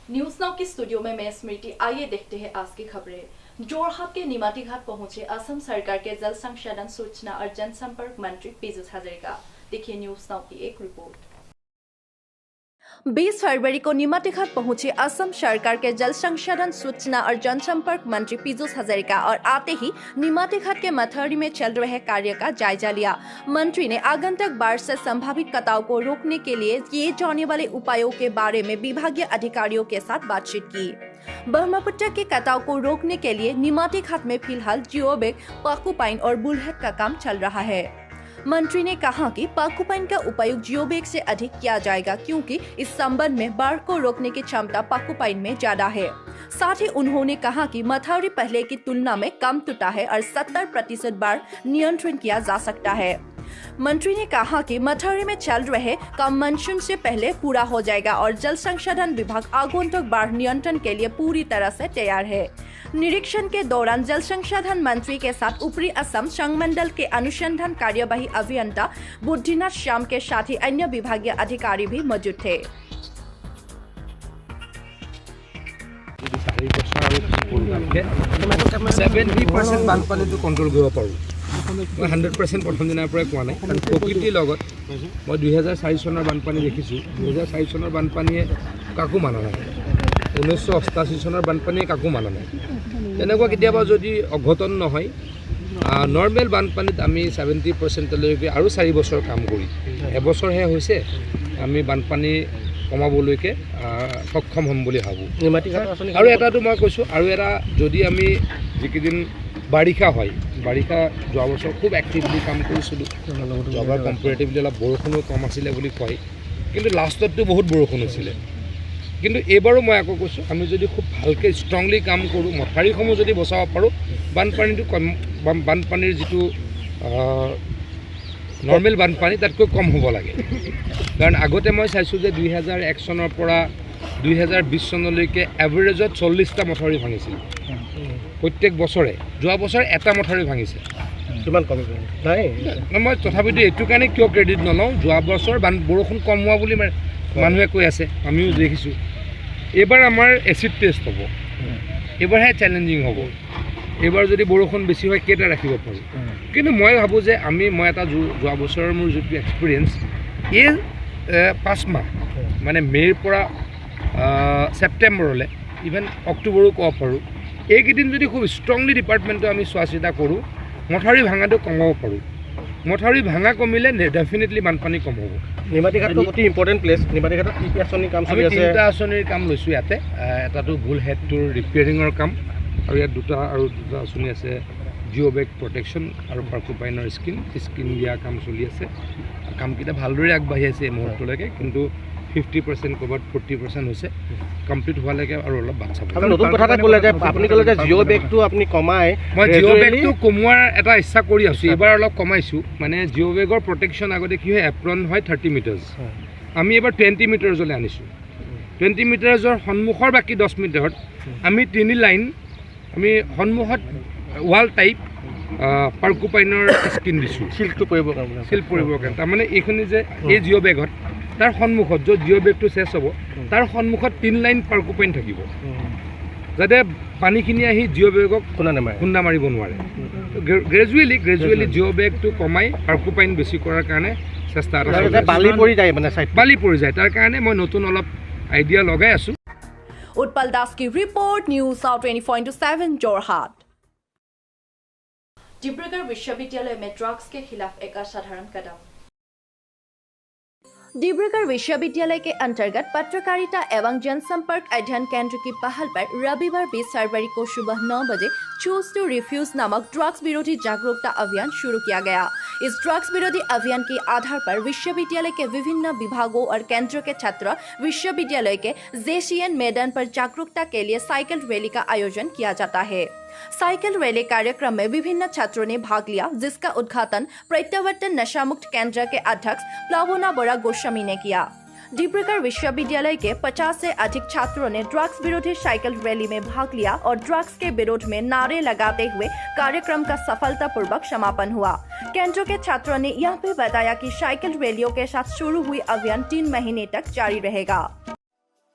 News now के studio में मैं स्मृति। आइए देखते हैं आज की खबरें। जोरहाट के निमाती घाट पहुंचे असम सरकार के जल संसाधन सूचना और जनसंपर्क मंत्री पीयूष हजारिका। देखिए न्यूज नाउ की एक रिपोर्ट। 20 फरवरी को निमाती घाट पहुंचे असम सरकार के जल संसाधन सूचना और जनसंपर्क मंत्री पीयूष हजारिका और आते ही निमाती घाट के मथारी में चल रहे कार्य का जायजा लिया। मंत्री ने आगंतुक बाढ़ से संभावित कटाव को रोकने के लिए किए जाने वाले उपायों के बारे में विभागीय अधिकारियों के साथ बातचीत की। ब्रह्मपुत्र के कटाव को रोकने के लिए निमाती घाट में फिलहाल जियोबैग, पाकुपाइन और बुलहेड का काम चल रहा है। मंत्री ने कहा कि पाकुपाइन का उपयोग जियोबैग से अधिक किया जाएगा क्योंकि इस संबंध में बाढ़ को रोकने की क्षमता पाकुपाइन में ज्यादा है। साथ ही उन्होंने कहा कि मथारी पहले की तुलना में कम टूटा है और 70% बाढ़ नियंत्रण किया जा सकता है। मंत्री ने कहा कि मथारी में चल रहे काम मानसून से पहले पूरा हो जाएगा और जल संसाधन विभाग आगंतुक बाढ़ नियंत्रण के लिए पूरी तरह से तैयार है। निरीक्षण के दौरान जल संसाधन मंत्री के साथ ऊपरी असम संघमंडल के अनुसंधान कार्यवाही अभियंता बुद्धिनाथ श्याम के साथ ही अन्य विभागीय अधिकारी भी मौजूद थे। 70% বানপানীটো কন্ট্ৰোল কৰিব পাৰোঁ। মই 100% প্ৰথম দিনাৰ পৰাই কোৱা নাই, কাৰণ প্ৰকৃতিৰ লগত মই 2004 চনৰ বানপানী দেখিছোঁ। 2004 চনৰ বানপানীয়ে কাকো মানা নাই, 1988 চনৰ বানপানীয়ে কাকো মানা নাই। তেনেকুৱা কেতিয়াবা যদি অঘটন নহয়, নৰ্মেল বানপানীত আমি 70%লৈকে আৰু 4 বছৰ কাম কৰি এবছৰহে হৈছে, আমি বানপানী কমাবলৈকে সক্ষম হ'ম বুলি ভাবোঁ। আৰু এটাটো মই কৈছোঁ, আৰু এটা যদি আমি যিকেইদিন বাৰিষা হয়, বাৰিষা যোৱা বছৰ খুব এক্টিভলি কাম কৰিছিলোঁ। যোৱাবাৰ কম্পেৰেটিভলি অলপ বৰষুণো কম আছিলে বুলি কয়, কিন্তু লাষ্টততো বহুত বৰষুণ হৈছিলে। কিন্তু এইবাৰো মই আকৌ কৈছোঁ, আমি যদি খুব ভালকৈ ষ্ট্ৰংলি কাম কৰোঁ, মথাউৰিসমূহ যদি বচাব পাৰোঁ, বানপানীটো কম, বানপানীৰ যিটো নৰ্মেল বানপানী তাতকৈ কম হ'ব লাগে। কাৰণ আগতে মই চাইছোঁ যে 2001 চনৰ পৰা 2020 চনলৈকে এভাৰেজত 40টা মথাউৰি ভাঙিছিল প্ৰত্যেক বছৰে। যোৱা বছৰ এটা মথাউৰি ভাঙিছে। কিমান কম নাই, মই তথাপিতো এইটো কাৰণে কিয় ক্ৰেডিট নলওঁ, যোৱা বছৰ বৰষুণ কম হোৱা বুলি মানুহে কৈ আছে, আমিও দেখিছোঁ। এইবাৰ আমাৰ এচিড টেষ্ট হ'ব, এইবাৰহে চেলেঞ্জিং হ'ব। এইবাৰ যদি বৰষুণ বেছি হয় কেইটা ৰাখিব পাৰোঁ। কিন্তু মই ভাবোঁ যে মই এটা যোৱা বছৰৰ মোৰ যিটো এক্সপিৰিয়েঞ্চ, এই 5 মাহ মানে মে'ৰ পৰা ছেপ্টেম্বৰলৈ, ইভেন অক্টোবৰো ক'ব পাৰোঁ, এইকেইদিন যদি খুব ষ্ট্ৰংলি ডিপাৰ্টমেণ্টটো আমি চোৱা চিতা কৰোঁ, মথাউৰি ভাঙাটো কমাব পাৰোঁ। মথাউৰি ভাঙা কমিলে ডেফিনেটলি বানপানী কম হ'ব। নিমাতী ঘাটটো অতি ইম্পৰ্টেণ্ট প্লেচ। নিমাতী ঘাটত কি আঁচনিৰ কাম চলি আছে? 3টা আঁচনিৰ কাম লৈছোঁ ইয়াতে। এটাটো বুলহেডটোৰ ৰিপেয়াৰিঙৰ কাম, আৰু ইয়াত দুটা আঁচনি আছে, জিঅ'বেগ প্ৰটেকশ্যন আৰু পাৰ্কুপাইনৰ স্কিন দিয়া কাম চলি আছে। কামকেইটা ভালদৰে আগবাঢ়ি আছে এই মুহূৰ্তলৈকে, কিন্তু 50% ক'ৰবাত 40% হৈছে। কমপ্লিট হোৱালৈকে আৰু অলপ বাট চাব। নতুন কথা এটা ক'লে যে আপুনি ক'লে যে জিঅ'বেগটো আপুনি কমাই, মই জিঅ'বেগটো কমোৱাৰ এটা ইচ্ছা কৰি আছোঁ। এইবাৰ অলপ কমাইছোঁ, মানে জিঅ'বেগৰ প্ৰটেকশ্যন আগতে কি হয়, এপ্ৰন হয় 30 মিটাৰ্ছ, আমি এইবাৰ 20 মিটাৰ্ছলৈ আনিছোঁ। 20 মিটাৰ্ছৰ সন্মুখৰ বাকী 10 মিটাৰত আমি 3 লাইন, আমি সন্মুখত ৱাল টাইপ পাৰ্কুপাইনৰ স্কিন দিছোঁ, চিল্ড পৰিবৰ কাৰণে। তাৰমানে এইখিনি যে এই জিঅ'বেগত তাৰ সন্মুখত য'ত জিঅ'বেগটো চেছ হ'ব, তাৰ সন্মুখত 3 লাইন পাৰ্কুপাইন থাকিব, যাতে পানীখিনি আহি জিঅ'বেগক খুন্দা মাৰিব নোৱাৰে। গ্ৰেজুৱেলি জিঅ'বেগটো কমাই পাৰ্কুপাইন বেছি কৰাৰ কাৰণে চেষ্টা এটা, বালি পৰি যায়, তাৰ কাৰণে মই নতুন অলপ আইডিয়া লগাই আছোঁ। उत्पल दास की report, news now 24/7 Jorhat. Dibrugarh विश्वविद्यालय में ड्रग्स के खिलाफ एक असाधारण कदम। डिब्रूगढ़ विश्वविद्यालय के अंतर्गत पत्रकारिता एवं जनसंपर्क अध्ययन केंद्र की पहल पर रविवार 20 फरवरी को सुबह 9 बजे चूज टू रिफ्यूज नामक ड्रग्स विरोधी जागरूकता अभियान शुरू किया गया। इस ड्रग्स विरोधी अभियान के आधार पर विश्वविद्यालय के विभिन्न विभागों और केंद्रों के छात्र विश्वविद्यालय के जेसीएन मैदान पर जागरूकता के लिए साइकिल रैली का आयोजन किया जाता है। साइकिल रैली कार्यक्रम में विभिन्न छात्रों ने भाग लिया, जिसका उद्घाटन प्रत्यावर्तन नशा मुक्त केंद्र के अध्यक्ष प्लावना बोरा गोस्वामी ने किया। डिब्रूगढ़ विश्वविद्यालय के 50 से अधिक छात्रों ने ड्रग्स विरोधी साइकिल रैली में भाग लिया और ड्रग्स के विरोध में नारे लगाते हुए कार्यक्रम का सफलतापूर्वक समापन हुआ। केंद्र के छात्रों ने यह भी बताया कि साइकिल रैलियों के साथ शुरू हुई अभियान 3 महीने तक जारी रहेगा।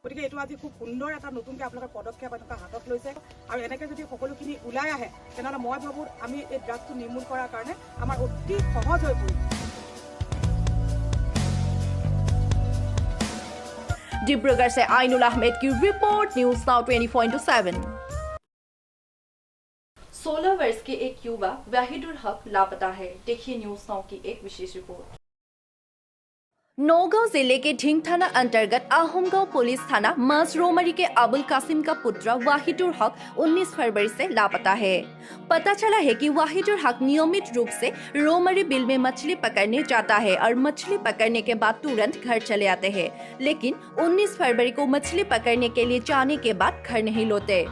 গতিকে এইটো আজি খুব সুন্দৰ এটা নতুনকৈ আপোনালোকে পদক্ষেপ এনেকুৱা হাতত লৈছে আৰু এনেকৈ যদি সকলোখিনি ওলাই আহে তেনেহ'লে মই ভাবোঁ আমি এই ড্ৰাগছটো নিৰ্মূল কৰাৰ কাৰণে আমাৰ অতি সহজ হৈ পৰিব। डिब्रूगढ़ से आइनुल अहमद की रिपोर्ट, न्यूज नाउ 24/7। 16 वर्ष के एक युवा वाहिदुल हक लापता है। देखिए न्यूज नाउ की एक विशेष रिपोर्ट। नौगांव जिले के ढिंग थाना अंतर्गत आहोमगांव पुलिस थाना माजरोमरी के अबुल कासिम का पुत्र वाहिदुल हक 19 फरवरी से लापता है। पता चला है कि वाहिदुल हक नियमित रूप से रोमरी बिल में मछली पकड़ने जाता है और मछली पकड़ने के बाद तुरंत घर चले आते हैं, लेकिन 19 फरवरी को मछली पकड़ने के लिए जाने के बाद घर नहीं लौटे।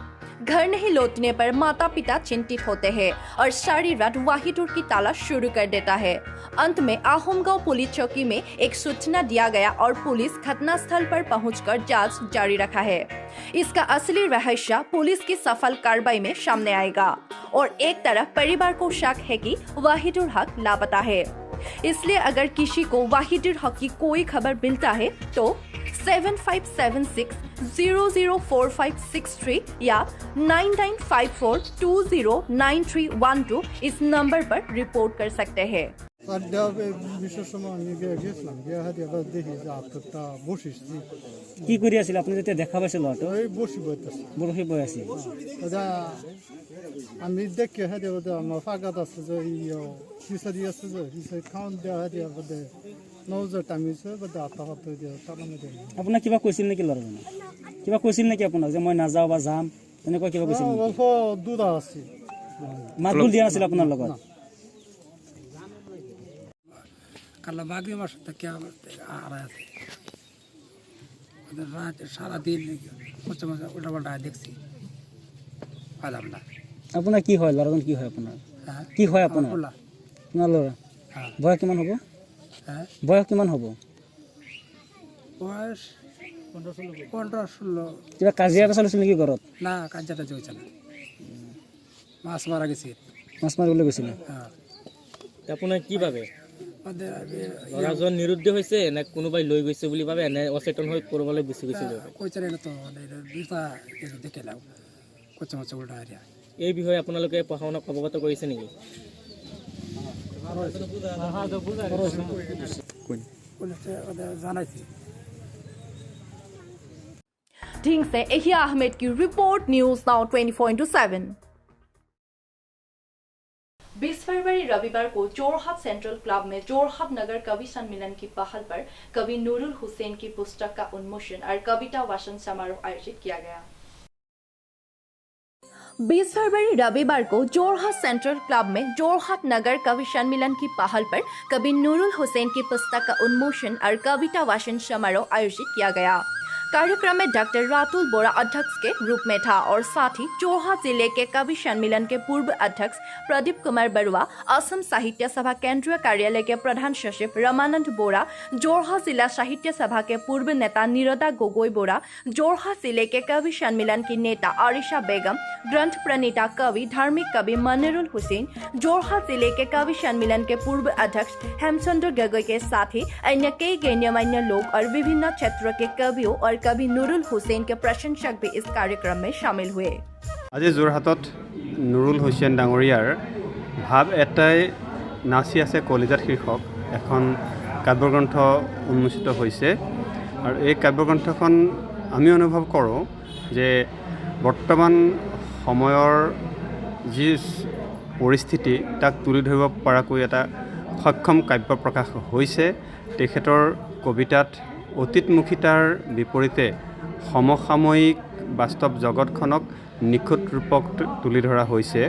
घर नहीं लौटने पर माता पिता चिंतित होते हैं और सारी रात वाहिदुल की तलाश शुरू कर देता है। अंत में आहोमगांव पुलिस चौकी में एक सूचना दिया गया और पुलिस घटनास्थल पर पहुंचकर जांच जारी रखा है। इसका असली रहस्य पुलिस की सफल कार्रवाई में सामने आएगा और एक तरफ परिवार को शक है कि वाहिदुल हक लापता है। इसलिए अगर किसी को वाहिदुल हक की कोई खबर मिलता है तो 7576004563 या 9954209312 इस नंबर पर रिपोर्ट कर सकते हैं। কি কৰি আছিল আপুনি যেতিয়া দেখা পাইছিল ল'ৰাটো? বৰশী বৈ আছিল। আমি দেখি আমাৰ ফাগাত আছে যে ফিচাৰি আছে যে খাওঁত দিয়া নজৰ টামিছে আপোনাক কিবা কৈছিল নেকি ল'ৰাজনে? কিবা কৈছিল নেকি আপোনাক যে মই নাযাওঁ বা যাম তেনেকুৱা কিবা কৈছিল? অল্প দুটা আছে, মাতবোল দিয়া নাছিল আপোনাৰ লগত? কাল বাকি মাস থেকে আছে ৰাত সাৰাদিন মাঝে মাঝে উল্টা পাল্টা দেখছি পাইলাম না। আপোনাৰ কি হয়? ল'ৰাজন কি হয় আপোনাৰ? কি হয় আপোনাৰ? আপোনাৰ ল'ৰা বয়স কিমান হ'ব? বয়স কিমান হ'ব? বয়স 15-16। কিবা কাজিয়া চলিছিল নেকি ঘৰত? না, কাজিয়াটা চলছে না, মাছ মাৰা গেছে। মাছ মাৰিবলৈ গৈছিলে? আপোনাৰ কি ভাবে ল'ৰাজন নিৰুদ্ধ হৈছে নে কোনোবাই লৈ গৈছে বুলি ভাবে নে অচেতন হৈ কৰবালৈ গুচি গৈছে? কৈছে তো দুটা দেখে লাও কচা মাছ উল্টা হারিয়া। এই বিষয়ে আপোনালোকে প্ৰশাসনক অৱগত কৰিছে নেকি? জানাইছি। ढिंग से एहिया अहमद की रिपोर्ट, न्यूज नाउ 24/7। 20 फरवरी रविवार को जोरहाट सेंट्रल क्लब में जोरहाट नगर कवि सम्मेलन की पहल पर कवि नूरुल हुसैन की पुस्तक का उन्मोचन और कविता वाचन समारोह आयोजित किया गया। 20 फरवरी रविवार को जोरहाट सेंट्रल क्लब में जोरहाट नगर कवि सम्मेलन की पहल पर कवि नूरुल हुसैन की पुस्तक का उन्मोचन और कविता वाचन समारोह आयोजित किया गया। कार्यक्रम में डॉक्टर रातुल बोरा अध्यक्ष के रूप में था और साथ ही जोरहाट जिले के कवि सम्मेलन के पूर्व अध्यक्ष प्रदीप कुमार बरुआ, असम साहित्य सभा केंद्रीय कार्यालय के प्रधान सचिव रमानंद बोरा, जोरहाट जिला साहित्य सभा के पूर्व नेता निरदा गोगोई बोरा, जोरहाट जिले के कवि सम्मेलन की नेता आरिशा बेगम, ग्रंथ प्रणेता कवि धार्मिक कवि मनिरुल हुसैन, जोरहाट जिले के कवि सम्मेलन के पूर्व अध्यक्ष हेमचंद्र गगोई के साथ ही अन्य कई गण्यमान्य लोग और विभिन्न क्षेत्रों के कवियों और कवि नूरुल हुसैन के प्रशंसक भी इस कार्यक्रम में शामिल हुए। आज जोरहाटत नुरुल हुसैन डांगरियार भाव एटाई नाची आछे कलिजात शीर्षक एखन काव्यग्रंथ उन्मोचित होइसे और ये काव्यग्रंथखन आमी अनुभव करो जे बर्तमान समयर जी परिस्थिति ताक तुली धरिब पराকৈ एटा सक्षम काव्य प्रकाश होइसे। तेखेतर कवितात অতীতমুখিতাৰ বিপৰীতে সমসাময়িক বাস্তৱ জগতখনক নিখুঁত ৰূপক তুলি ধৰা হৈছে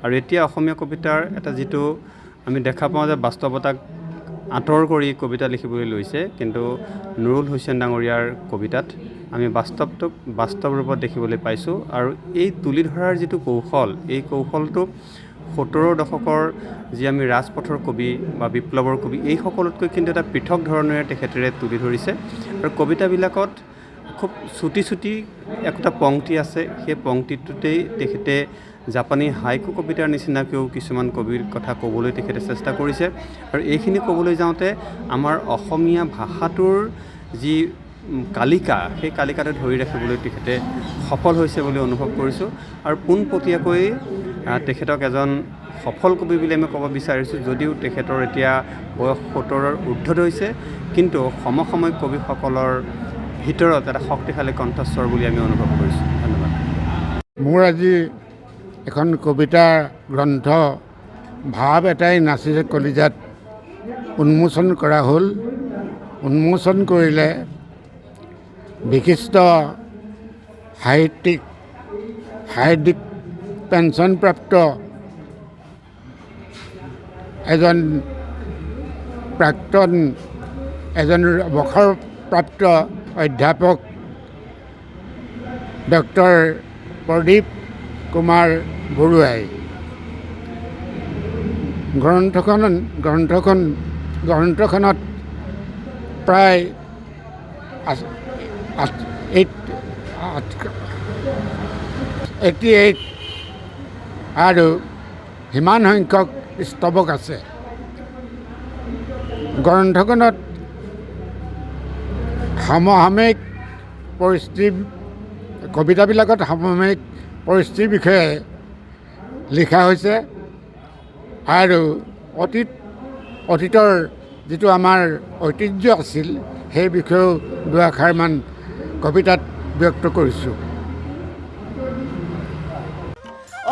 আৰু এতিয়া অসমীয়া কবিতাৰ এটা যিটো আমি দেখা পাওঁ যে বাস্তৱতাক আঁতৰ কৰি কবিতা লিখিবলৈ লৈছে, কিন্তু নুৰুল হুছেইন ডাঙৰীয়াৰ কবিতাত আমি বাস্তৱটোক বাস্তৱ ৰূপত দেখিবলৈ পাইছোঁ আৰু এই তুলি ধৰাৰ যিটো কৌশল, এই কৌশলটো 70 দশকৰ যি আমি ৰাজপথৰ কবি বা বিপ্লৱৰ কবি এই সকলোতকৈ কিন্তু এটা পৃথক ধৰণেৰে তেখেতেৰে তুলি ধৰিছে আৰু কবিতাবিলাকত খুব ছুটি ছুটি একটা পংক্তি আছে। সেই পংক্তিটোতেই তেখেতে জাপানী হাইকু কবিতাৰ নিচিনাকৈও কিছুমান কবিৰ কথা ক'বলৈ তেখেতে চেষ্টা কৰিছে আৰু এইখিনি ক'বলৈ যাওঁতে আমাৰ অসমীয়া ভাষাটোৰ যি কালিকা সেই কালিকাটো ধৰি ৰাখিবলৈ তেখেতে সফল হৈছে বুলি অনুভৱ কৰিছোঁ আৰু পোনপটীয়াকৈ তেখেতক এজন সফল কবি বুলি আমি ক'ব বিচাৰিছোঁ যদিও তেখেতৰ এতিয়া বয়স 70ৰ ঊৰ্ধ্বত হৈছে কিন্তু সমসাময়িক কবিসকলৰ ভিতৰত এটা শক্তিশালী কণ্ঠস্বৰ বুলি আমি অনুভৱ কৰিছোঁ ধন্যবাদ মোৰ আজি এখন কবিতা গ্ৰন্থ ভাৱ এটাই নাচিছে কলিজাত উন্মোচন কৰা হ'ল উন্মোচন কৰিলে বিশিষ্ট সাহিত্যিক পেঞ্চনপ্ৰাপ্ত এজন অৱসৰপ্ৰাপ্ত অধ্যাপক ডক্টৰ প্ৰদীপ কুমাৰ বৰুৱাই গ্ৰন্থখনত প্ৰায় 88 আৰু সিমান সংখ্যক স্তৱক আছে গ্ৰন্থখনত সমসাময়িক পৰিস্থিতি কবিতাবিলাকত সমসাময়িক পৰিস্থিতিৰ বিষয়ে লিখা হৈছে আৰু অতীতৰ যিটো আমাৰ ঐতিহ্য আছিল সেই বিষয়েও দুআষাৰমান কবিতাত ব্যক্ত কৰিছোঁ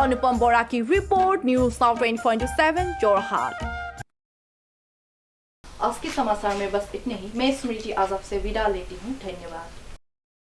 अनुपम बोरा की रिपोर्ट न्यूज 24/7 जोरहाट। आज के समाचार में बस इतने ही। मैं स्मृति आजब से विदा लेती हूँ। धन्यवाद।